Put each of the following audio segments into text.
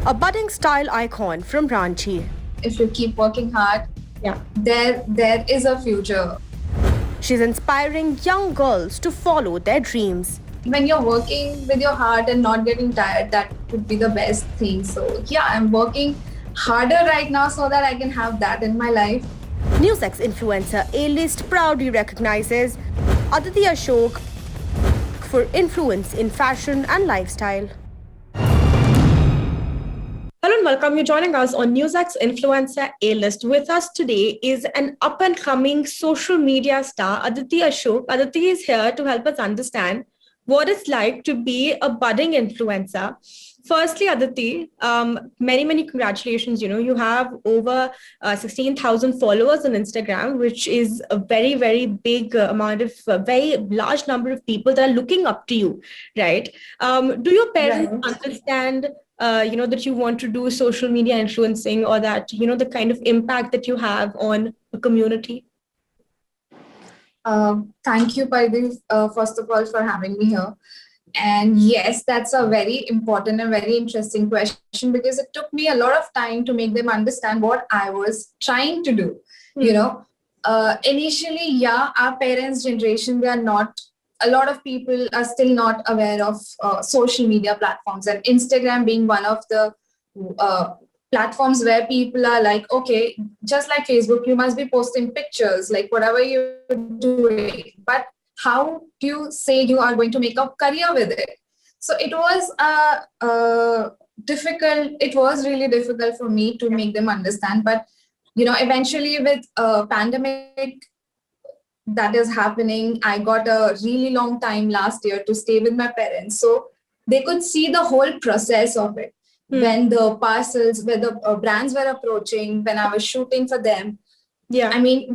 a budding style icon from Ranchi. If you keep working hard, there is a future. She's inspiring young girls to follow their dreams. When you're working with your heart and not getting tired, that would be the best thing. So yeah, I'm working harder right now so that I can have that in my life. NewsX influencer A-list proudly recognizes Aditi Ashok for influence in fashion and lifestyle. Hello and welcome. You're joining us on NewsX Influencer A-list. With us today is an up-and-coming social media star, Aditi Ashok. Aditi is here to help us understand what it's like to be a budding influencer. Firstly, Aditi, many congratulations. You have over 16,000 followers on Instagram, which is a very big amount of, very large number of people that are looking up to you, right? Do your parents understand that you want to do social media influencing, or that, the kind of impact that you have on a community? Thank you, Paidil, first of all, for having me here. And yes, that's a very important and very interesting question, because it took me a lot of time to make them understand what I was trying to do. Initially, our parents' generation, they are not, a lot of people are still not aware of social media platforms, and Instagram being one of the platforms where people are like, okay, just like Facebook, you must be posting pictures, like whatever you're doing, but how do you say you are going to make a career with it? So it was difficult. It was really difficult for me to make them understand. But, eventually with pandemic that is happening, I got a really long time last year to stay with my parents. So they could see the whole process of it. When the parcels, where the brands were approaching, when I was shooting for them. Yeah. I mean,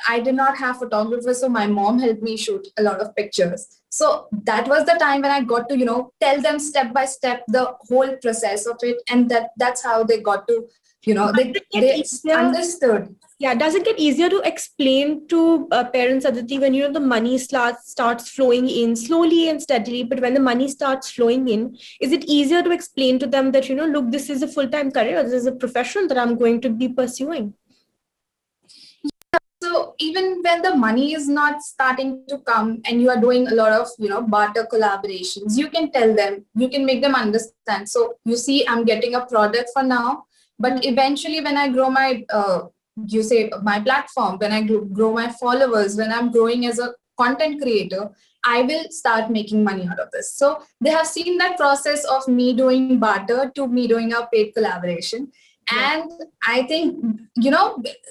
I did not have photographers, so my mom helped me shoot a lot of pictures. So that was the time when I got to, tell them step by step the whole process of it. And that's how they got to, they understood. Yeah, does it get easier to explain to parents, Aditi, when the money starts flowing in slowly and steadily, but when the money starts flowing in, is it easier to explain to them that, look, this is a full-time career, this is a profession that I'm going to be pursuing? So even when the money is not starting to come and you are doing a lot of, barter collaborations, you can tell them, you can make them understand. So you see, I'm getting a product for now, but eventually when I grow my, my platform, when I grow my followers, when I'm growing as a content creator, I will start making money out of this. So they have seen that process of me doing barter to me doing a paid collaboration. And I think,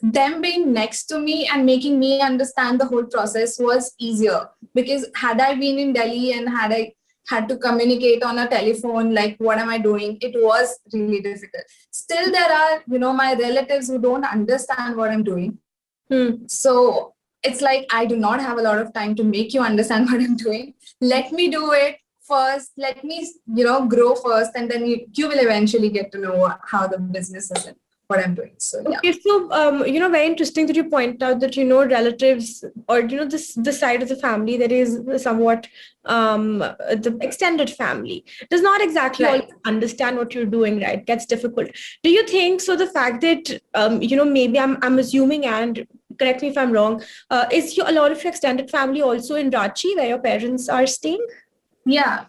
them being next to me and making me understand the whole process was easier, because had I been in Delhi and had I had to communicate on a telephone, like, what am I doing? It was really difficult. Still, there are, my relatives who don't understand what I'm doing. So it's like, I do not have a lot of time to make you understand what I'm doing. Let me do it first. Let me, grow first, and then you will eventually get to know how the business is and what I'm doing. So yeah. Okay, so very interesting that you point out that relatives, or this side of the family that is somewhat the extended family does not exactly all understand what you're doing, right? Gets difficult. Do you think so? The fact that maybe I'm assuming, and correct me if I'm wrong, is a lot of your extended family also in Ranchi, where your parents are staying? Yeah.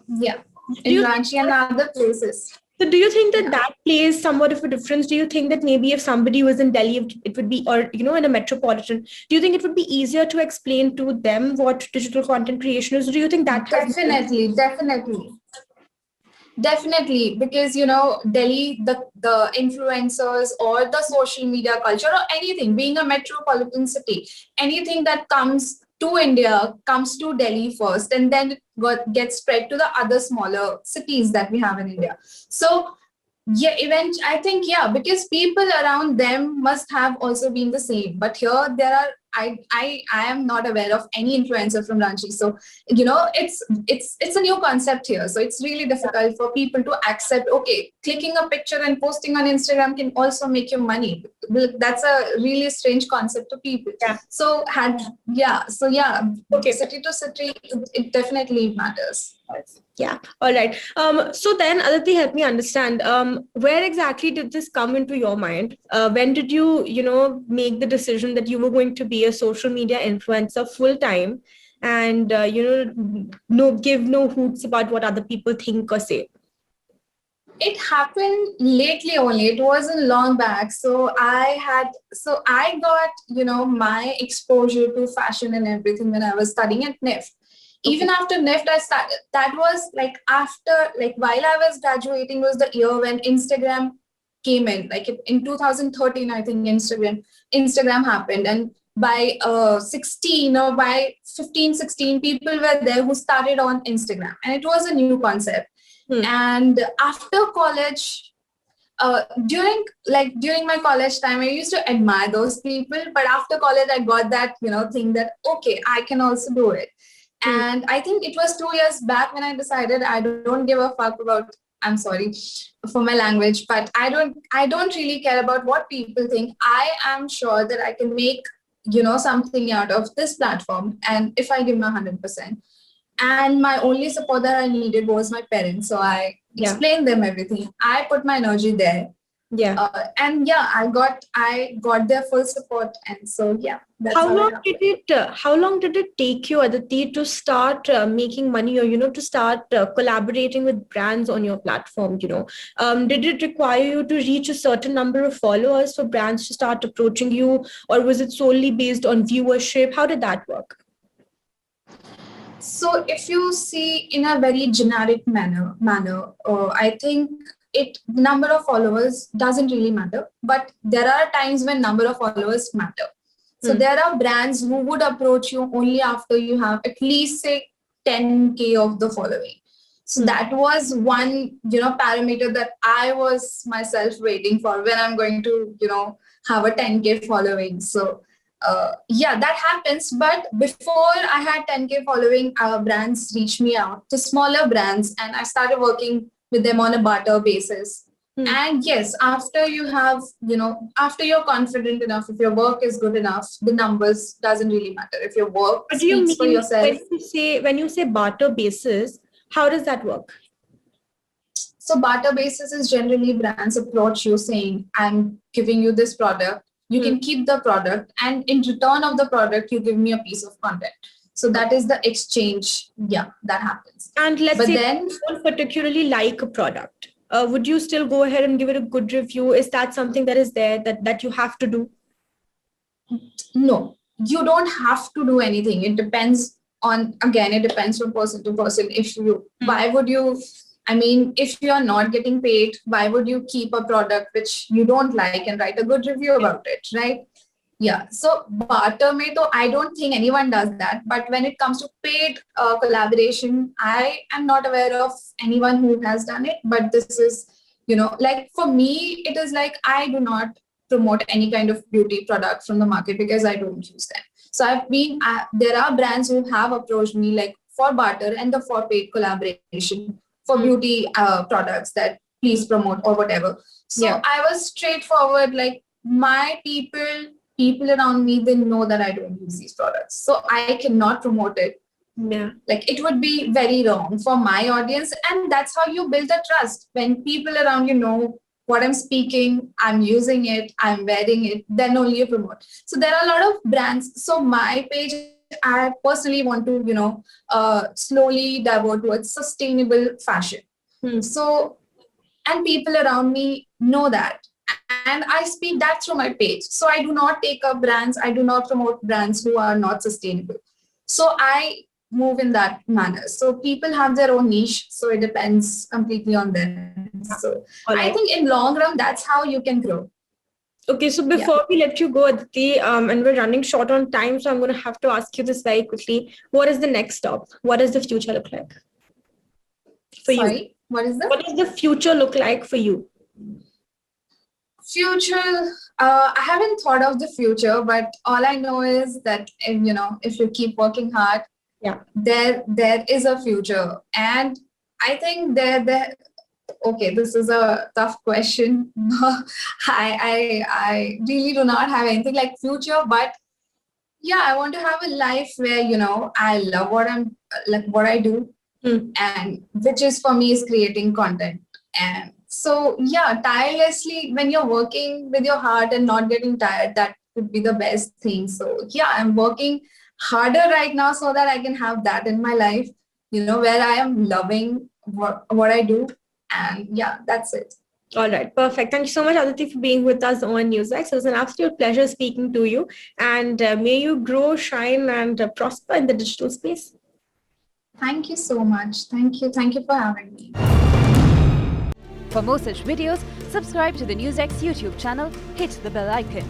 In Ranchi and other places. So do you think that plays somewhat of a difference? Do you think that maybe if somebody was in Delhi, it would be, or, in a metropolitan, do you think it would be easier to explain to them what digital content creation is? Do you think that? Definitely, because Delhi, the influencers or the social media culture or anything, being a metropolitan city, anything that comes to India comes to Delhi first, and then it gets spread to the other smaller cities that we have in India. So I think because people around them must have also been the same. But here there are, I am not aware of any influencer from Ranchi. So it's a new concept here. So it's really difficult for people to accept. Okay, clicking a picture and posting on Instagram can also make you money. That's a really strange concept to people. So Okay. city to city, it definitely matters. Yeah. All right. So then, Aditi, help me understand. Where exactly did this come into your mind? When did you, make the decision that you were going to be a social media influencer full time, and no give no hoots about what other people think or say? It happened lately only. It wasn't long back. So I got, my exposure to fashion and everything when I was studying at NIFT. Even Okay. after NIFT, I started, that was like after, like while I was graduating was the year when Instagram came in. Like in 2013, I think Instagram happened. And by 16 or by 15, 16, people were there who started on Instagram. And it was a new concept. Hmm. And after college, during my college time, I used to admire those people. But after college, I got that thing that okay, I can also do it. Hmm. And I think it was 2 years back when I decided I don't give a fuck about. I'm sorry for my language, but I don't really care about what people think. I am sure that I can make something out of this platform, and if I give my 100%. And my only support that I needed was my parents. So I Yeah. explained them everything. I put my energy there. Yeah. And yeah, I got their full support. And so yeah, that's How how it long did happened. it? How long did it take you, Aditi, to start making money, or to start collaborating with brands on your platform? Did it require you to reach a certain number of followers for brands to start approaching you, or was it solely based on viewership? How did that work? So if you see in a very generic manner, I think it number of followers doesn't really matter, but there are times when number of followers matter. So Hmm. there are brands who would approach you only after you have at least say 10K of the following. So Hmm. that was one parameter that I was myself waiting for when I'm going to have a 10K following. So yeah, that happens. But before I had 10K following, brands reached me out to smaller brands, and I started working with them on a barter basis. Hmm. And yes, after you're confident enough, if your work is good enough, the numbers doesn't really matter. If your work What do you speaks for mean yourself. when you say barter basis? How does that work? So barter basis is generally brands approach you saying, I'm giving you this product. You Hmm. can keep the product, and in return of the product, you give me a piece of content. So that is the exchange. Yeah, that happens. And let's But say then, you don't particularly like a product. Would you still go ahead and give it a good review? Is that something that is there that you have to do? no, you don't have to do anything. It depends on, again, it depends from person to person. Hmm. Why would you, I mean, if you are not getting paid, why would you keep a product which you don't like and write a good review about it, right? Yeah. So barter mein to I don't think anyone does that. But when it comes to paid collaboration, I am not aware of anyone who has done it. But this is, like for me, it is like I do not promote any kind of beauty product from the market because I don't use them. So there are brands who have approached me like for barter and the for paid collaboration for Hmm. beauty products that please Hmm. promote or whatever. So Yeah. I was straightforward, like my people around me, they know that I don't use these products. So I cannot promote it. Yeah. Like it would be very wrong for my audience. And that's how you build the trust. When people around you know what I'm speaking, I'm using it, I'm wearing it, then only you promote. So there are a lot of brands. So my page, I personally want to, slowly divert towards sustainable fashion. Hmm. So, and people around me know that, and I speak that through my page. So I do not take up brands, I do not promote brands who are not sustainable. So I move in that manner. So people have their own niche, so it depends completely on them. So I All think right. in long run, that's how you can grow. Okay, so Yeah. before we let you go, Aditi, and we're running short on time, so I'm going to have to ask you this very quickly. What is the next stop? What does the future look like for you? Sorry, what is the What does the future look like for you? future? I haven't thought of the future, but all I know is that if you keep working hard, Yeah. there is a future. And I think there okay, this is a tough question. I really do not have anything like future, but yeah, I want to have a life where I love what I do. and which is for me is creating content. And so yeah, tirelessly when you're working with your heart and not getting tired, that could be the best thing. So yeah, I'm working harder right now so that I can have that in my life, where I am loving what I do. And yeah, that's it. All right, perfect. Thank you so much, Aditi, for being with us on NewsX. It was an absolute pleasure speaking to you. And may you grow, shine, and prosper in the digital space. Thank you so much. Thank you. Thank you for having me. For more such videos, subscribe to the NewsX YouTube channel, hit the bell icon.